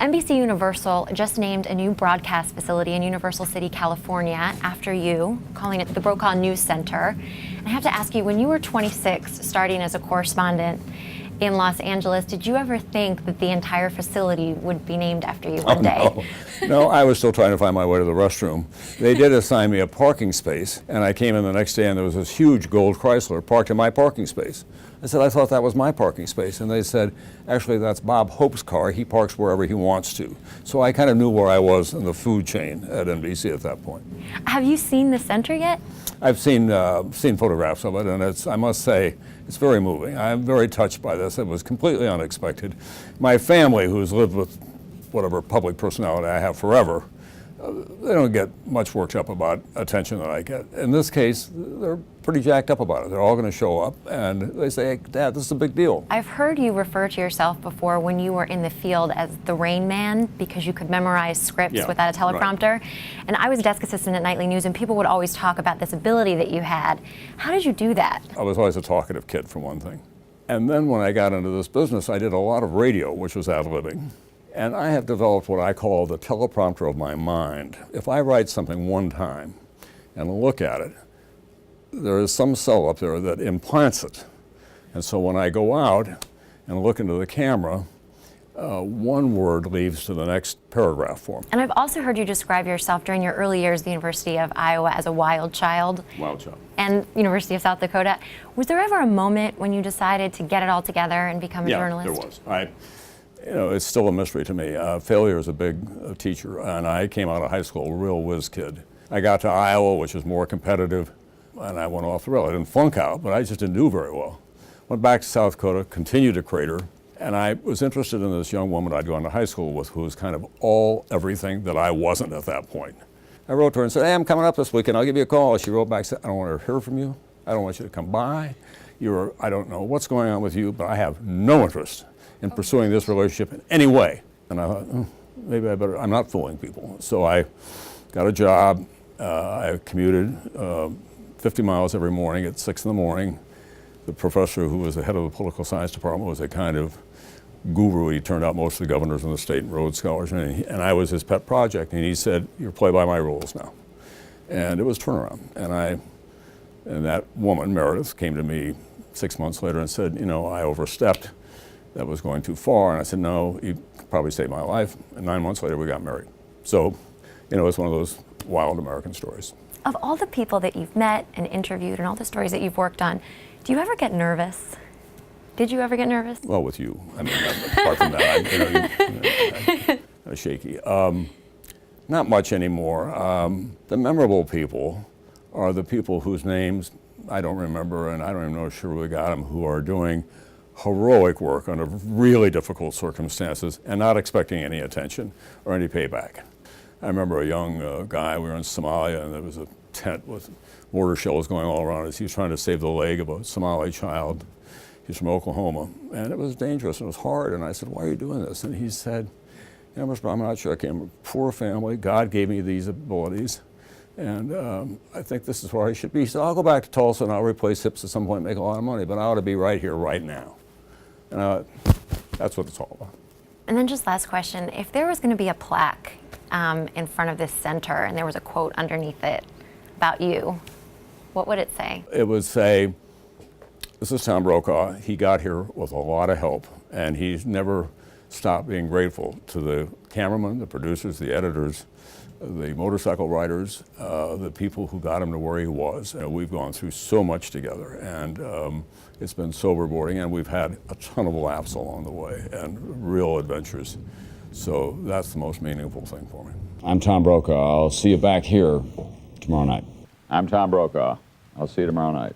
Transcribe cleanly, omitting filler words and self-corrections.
NBC Universal just named a new broadcast facility in Universal City, California, after you, calling it the Brokaw News Center. And I have to ask you, when you were 26, starting as a correspondent in Los Angeles, did you ever think that the entire facility would be named after you one day? No, I was still trying to find my way to the restroom. They did assign me a parking space, and I came in the next day and there was this huge gold Chrysler parked in my parking space. I said, I thought that was my parking space. And they said, actually, that's Bob Hope's car. He parks wherever he wants to. So I kind of knew where I was in the food chain at NBC at that point. Have you seen the center yet? I've seen photographs of it, and I must say, it's very moving. I'm very touched by this. It was completely unexpected. My family, who's lived with whatever public personality I have forever, they don't get much worked up about attention that I get. In this case, they're pretty jacked up about it. They're all going to show up, and they say, hey, Dad, this is a big deal. I've heard you refer to yourself before when you were in the field as the Rain Man because you could memorize scripts without a teleprompter. Right. And I was a desk assistant at Nightly News, and people would always talk about this ability that you had. How did you do that? I was always a talkative kid, for one thing. And then when I got into this business, I did a lot of radio, which was ad-libbing. And I have developed what I call the teleprompter of my mind. If I write something one time and look at it, there is some cell up there that implants it. And so when I go out and look into the camera, one word leads to the next paragraph form. And I've also heard you describe yourself during your early years at the University of Iowa as a wild child. Wild child. And University of South Dakota. Was there ever a moment when you decided to get it all together and become a journalist? Yeah, there was. You know, it's still a mystery to me. Failure is a big teacher, and I came out of high school a real whiz kid. I got to Iowa, which was more competitive, and I went off the rail. I didn't flunk out, but I just didn't do very well. Went back to South Dakota, continued to crater, and I was interested in this young woman I'd gone to high school with who was kind of everything that I wasn't at that point. I wrote to her and said, hey, I'm coming up this weekend, I'll give you a call. She wrote back and said, I don't want to hear from you. I don't want you to come by. I don't know what's going on with you, but I have no interest in pursuing this relationship in any way. And I thought, maybe I'm not fooling people. So I got a job. I commuted 50 miles every morning at 6 in the morning. The professor who was the head of the political science department was a kind of guru. He turned out most of the governors in the state and Rhodes Scholars, and I was his pet project. And he said, you're play by my rules now. And it was turnaround. And that woman, Meredith, came to me 6 months later and said, you know, I overstepped. That was going too far. And I said, no, you probably saved my life. And 9 months later, we got married. So, you know, it's one of those wild American stories. Of all the people that you've met and interviewed and all the stories that you've worked on, do you ever get nervous? Did you ever get nervous? Well, with you. I mean, apart from that, I'm shaky. Not much anymore. The memorable people are the people whose names I don't remember, and I don't even know sure we got them, who are doing heroic work under really difficult circumstances and not expecting any attention or any payback. I remember a young guy, we were in Somalia, and there was a tent with mortar shells going all around us. He was trying to save the leg of a Somali child. He's from Oklahoma, and it was dangerous and it was hard. And I said, why are you doing this? And he said, you know, Mr. I'm not sure. I came from a poor family. God gave me these abilities, and I think this is where I should be. He said, I'll go back to Tulsa and I'll replace hips at some point and make a lot of money, but I ought to be right here, right now. And that's what it's all about. And then just last question, if there was going to be a plaque in front of this center and there was a quote underneath it about you, what would it say? It would say, this is Tom Brokaw. He got here with a lot of help, and he's never stopped being grateful to the cameramen, the producers, the editors, the motorcycle riders, the people who got him to where he was. We've gone through so much together, and it's been so rewarding, and we've had a ton of laughs along the way and real adventures. So that's the most meaningful thing for me. I'm Tom Brokaw. I'll see you back here tomorrow night. I'm Tom Brokaw. I'll see you tomorrow night.